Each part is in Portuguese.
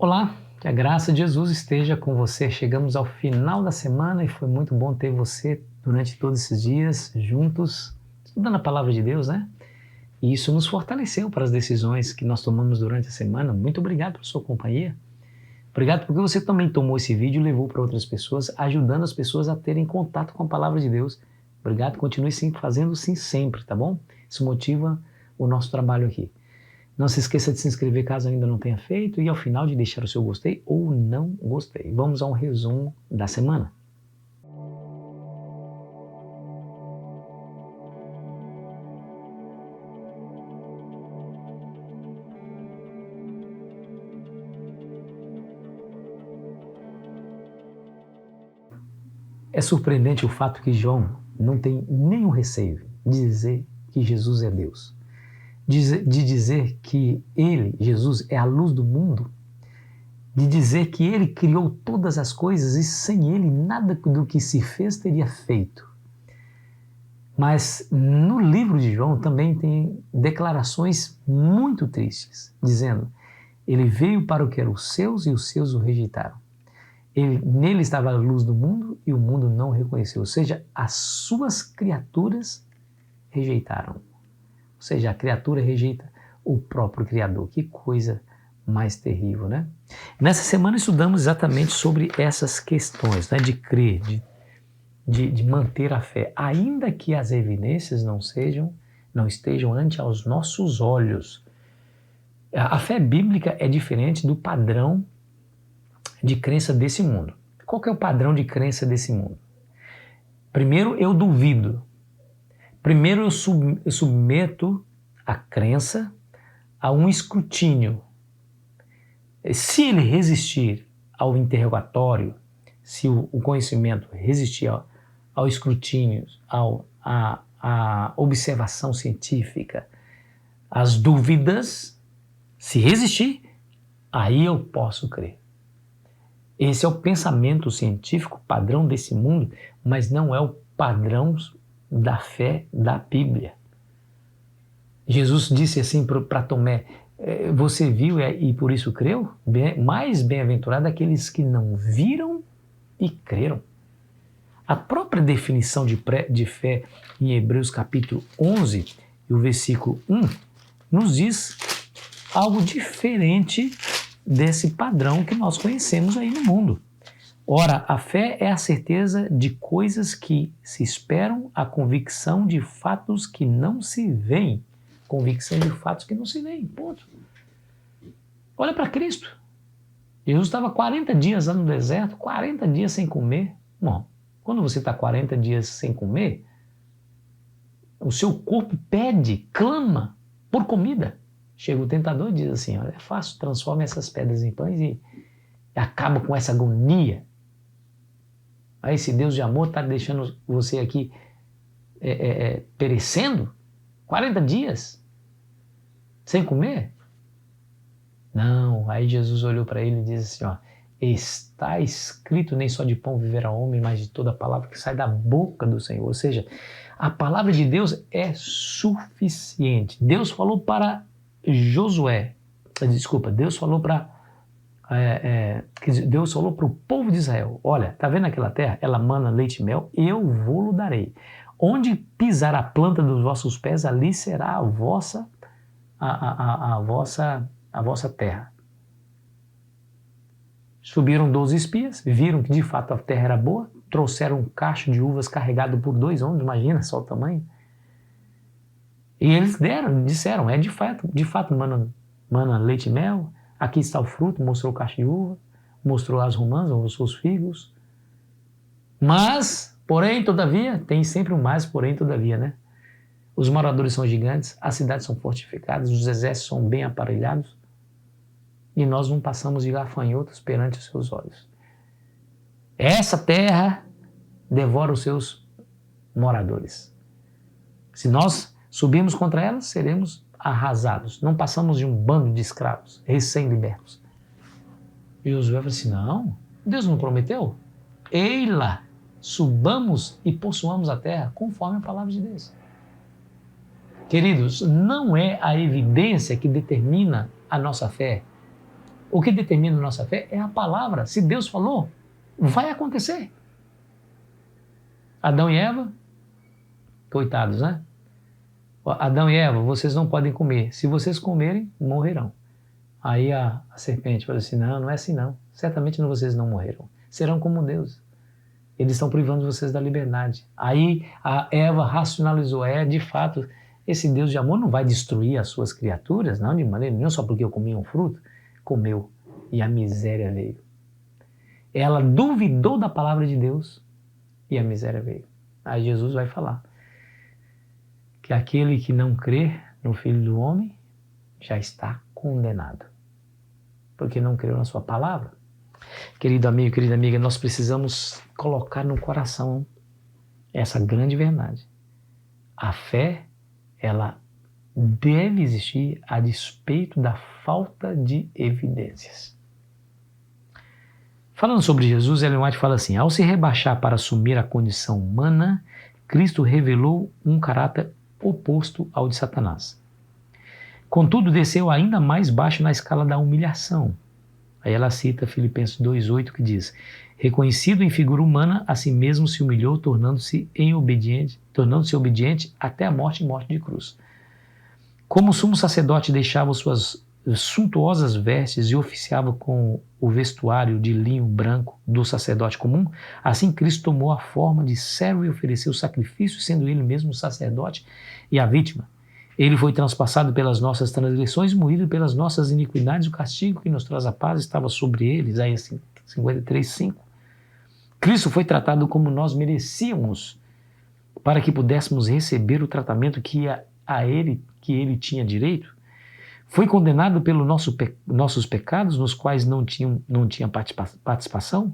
Olá, que a graça de Jesus esteja com você. Chegamos ao final da semana e foi muito bom ter você durante todos esses dias juntos, estudando a palavra de Deus, né? E isso nos fortaleceu para as decisões que nós tomamos durante a semana. Muito obrigado por sua companhia. Obrigado porque você também tomou esse vídeo e levou para outras pessoas, ajudando as pessoas a terem contato com a palavra de Deus. Obrigado, continue fazendo sim sempre, tá bom? Isso motiva o nosso trabalho aqui. Não se esqueça de se inscrever caso ainda não tenha feito e ao final de deixar o seu gostei ou não gostei. Vamos a um resumo da semana. É surpreendente o fato que João não tem nenhum receio de dizer que Jesus é Deus. De dizer que ele, Jesus, é a luz do mundo, de dizer que ele criou todas as coisas e sem ele nada do que se fez teria feito. Mas no livro de João também tem declarações muito tristes, dizendo: ele veio para o que eram os seus e os seus o rejeitaram. Nele estava a luz do mundo e o mundo não o reconheceu. Ou seja, as suas criaturas rejeitaram. Ou seja, a criatura rejeita o próprio Criador. Que coisa mais terrível, né? Nessa semana estudamos exatamente sobre essas questões, né? De crer, de manter a fé, ainda que as evidências não estejam ante aos nossos olhos. A fé bíblica é diferente do padrão de crença desse mundo. Qual que é o padrão de crença desse mundo? Primeiro, eu duvido. Primeiro, eu submeto a crença a um escrutínio. Se ele resistir ao interrogatório, se o conhecimento resistir ao escrutínio, à observação científica, às dúvidas, se resistir, aí eu posso crer. Esse é o pensamento científico padrão desse mundo, mas não é o padrão da fé da Bíblia. Jesus disse assim para Tomé: você viu e por isso creu? Mais bem-aventurado aqueles que não viram e creram. A própria definição de fé em Hebreus capítulo 11 e o versículo 1 nos diz algo diferente desse padrão que nós conhecemos aí no mundo. Ora, a fé é a certeza de coisas que se esperam, a convicção de fatos que não se veem. Convicção de fatos que não se veem, ponto. Olha para Cristo. Jesus estava 40 dias lá no deserto, 40 dias sem comer. Bom, quando você está 40 dias sem comer, o seu corpo pede, clama por comida. Chega o tentador e diz assim: olha, é fácil, transforma essas pedras em pães e acaba com essa agonia. Aí esse Deus de amor está deixando você aqui perecendo? 40 dias sem comer? Não, aí Jesus olhou para ele e disse assim: ó, está escrito, nem só de pão viverá o homem, mas de toda a palavra que sai da boca do Senhor. Ou seja, a palavra de Deus é suficiente. Deus falou para Josué, Deus falou para Deus falou para o povo de Israel: olha, tá vendo aquela terra? Ela mana leite e mel, eu vou-lo darei. Onde pisar a planta dos vossos pés, ali será a vossa terra. Subiram 12 espias, viram que de fato a terra era boa, trouxeram um cacho de uvas carregado por 2 homens, imagina só o tamanho. E eles disseram: é de fato mana leite e mel, aqui está o fruto, mostrou o cacho de uva, mostrou as romãs, mostrou os figos. Mas, porém, todavia, tem sempre um mais, porém, todavia, né? Os moradores são gigantes, as cidades são fortificadas, os exércitos são bem aparelhados e nós não passamos de gafanhotos perante os seus olhos. Essa terra devora os seus moradores. Se nós subirmos contra elas, seremos arrasados. Não passamos de um bando de escravos, recém-libertos. E Josué falou assim: não, Deus não prometeu? Eila, subamos e possuamos a terra, conforme a palavra de Deus. Queridos, não é a evidência que determina a nossa fé. O que determina a nossa fé é a palavra. Se Deus falou, vai acontecer. Adão e Eva, coitados, né? Adão e Eva, vocês não podem comer. Se vocês comerem, morrerão. Aí a serpente falou assim, não é assim não. Certamente vocês não morrerão. Serão como Deus. Eles estão privando vocês da liberdade. Aí a Eva racionalizou, de fato, esse Deus de amor não vai destruir as suas criaturas, não, de maneira nenhuma, só porque eu comi um fruto. Comeu e a miséria veio. Ela duvidou da palavra de Deus e a miséria veio. Aí Jesus vai falar que aquele que não crê no Filho do Homem já está condenado, porque não creu na sua palavra. Querido amigo, querida amiga, nós precisamos colocar no coração essa grande verdade. A fé, ela deve existir a despeito da falta de evidências. Falando sobre Jesus, Ellen White fala assim, ao se rebaixar para assumir a condição humana, Cristo revelou um caráter oposto ao de Satanás. Contudo, desceu ainda mais baixo na escala da humilhação. Aí ela cita Filipenses 2,8 que diz, reconhecido em figura humana, a si mesmo se humilhou, tornando-se obediente até a morte e morte de cruz. Como o sumo sacerdote deixava suas suntuosas vestes e oficiava com o vestuário de linho branco do sacerdote comum, assim Cristo tomou a forma de servo e ofereceu sacrifício, sendo ele mesmo o sacerdote e a vítima. Ele foi transpassado pelas nossas transgressões, moído pelas nossas iniquidades, o castigo que nos traz a paz estava sobre ele, Isaías 53:5. Cristo foi tratado como nós merecíamos, para que pudéssemos receber o tratamento que ele tinha direito. Foi condenado pelos nossos pecados, nos quais não tinha participação,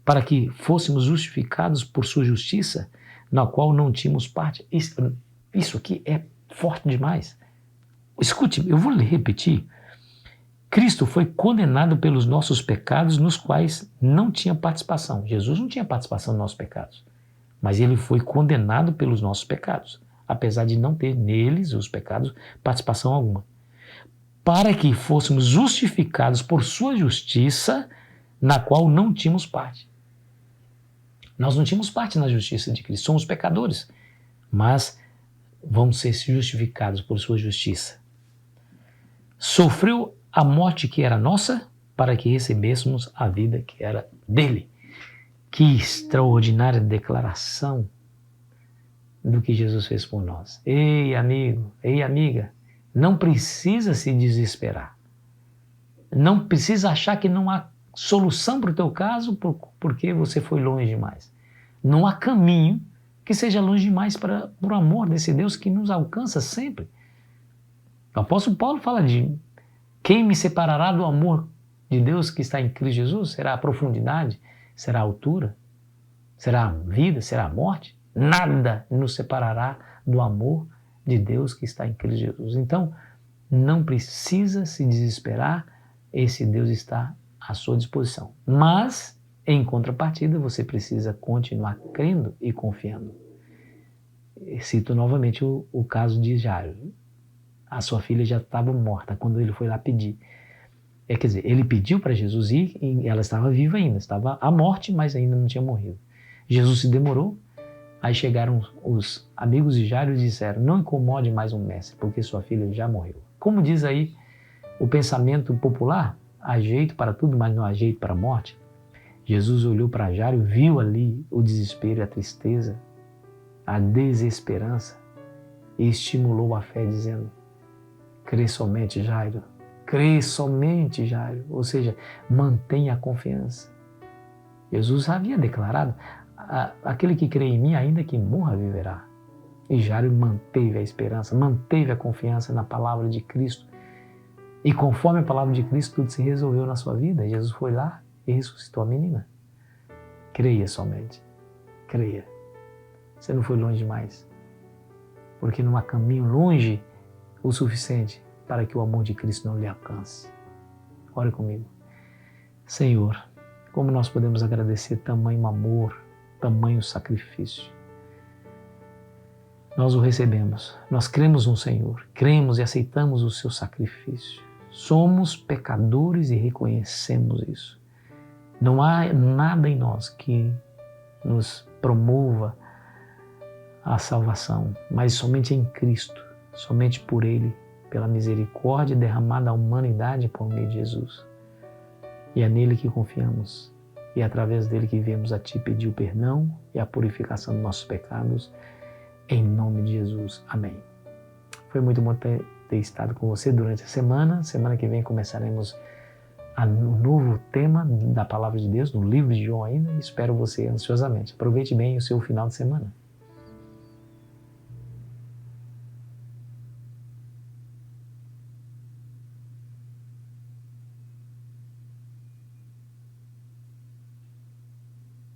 para que fôssemos justificados por sua justiça, na qual não tínhamos parte. Isso aqui é forte demais. Escute, eu vou repetir. Cristo foi condenado pelos nossos pecados, nos quais não tinha participação. Jesus não tinha participação nos nossos pecados, mas ele foi condenado pelos nossos pecados, apesar de não ter neles, os pecados, participação alguma. Para que fôssemos justificados por sua justiça, na qual não tínhamos parte. Nós não tínhamos parte na justiça de Cristo, somos pecadores, mas vamos ser justificados por sua justiça. Sofreu a morte que era nossa, para que recebêssemos a vida que era dele. Que extraordinária declaração do que Jesus fez por nós. Ei, amigo, ei, amiga, não precisa se desesperar. Não precisa achar que não há solução para o teu caso porque você foi longe demais. Não há caminho que seja longe demais para o amor desse Deus que nos alcança sempre. O apóstolo Paulo fala de quem me separará do amor de Deus que está em Cristo Jesus? Será a profundidade? Será a altura? Será a vida? Será a morte? Nada nos separará do amor de Deus que está em Cristo Jesus. Então, não precisa se desesperar, esse Deus está à sua disposição. Mas, em contrapartida, você precisa continuar crendo e confiando. Cito novamente o caso de Jairo. A sua filha já estava morta quando ele foi lá pedir. Quer dizer, ele pediu para Jesus ir e ela estava viva ainda, estava à morte, mas ainda não tinha morrido. Jesus se demorou, aí chegaram os amigos de Jairo e disseram, não incomode mais o mestre, porque sua filha já morreu. Como diz aí o pensamento popular, há jeito para tudo, mas não há jeito para a morte. Jesus olhou para Jairo e viu ali o desespero e a tristeza, a desesperança, e estimulou a fé dizendo, crê somente, Jairo. Crê somente, Jairo. Ou seja, mantenha a confiança. Jesus havia declarado, aquele que crê em mim, ainda que morra, viverá. E Jairo manteve a esperança, manteve a confiança na palavra de Cristo. E conforme a palavra de Cristo, tudo se resolveu na sua vida. Jesus foi lá e ressuscitou a menina. Creia somente. Creia. Você não foi longe demais. Porque não há caminho longe o suficiente para que o amor de Cristo não lhe alcance. Ore comigo. Senhor, como nós podemos agradecer tamanho amor, tamanho sacrifício. Nós o recebemos. Nós cremos no Senhor. Cremos e aceitamos o seu sacrifício. Somos pecadores e reconhecemos isso. Não há nada em nós que nos promova a salvação, mas somente em Cristo, somente por Ele, pela misericórdia derramada à humanidade por meio de Jesus. E é nele que confiamos, e é através dele que viemos a Ti pedir o perdão e a purificação dos nossos pecados, em nome de Jesus. Amém. Foi muito bom ter estado com você durante a semana. Semana que vem começaremos um novo tema da Palavra de Deus, no livro de João ainda, e espero você ansiosamente. Aproveite bem o seu final de semana.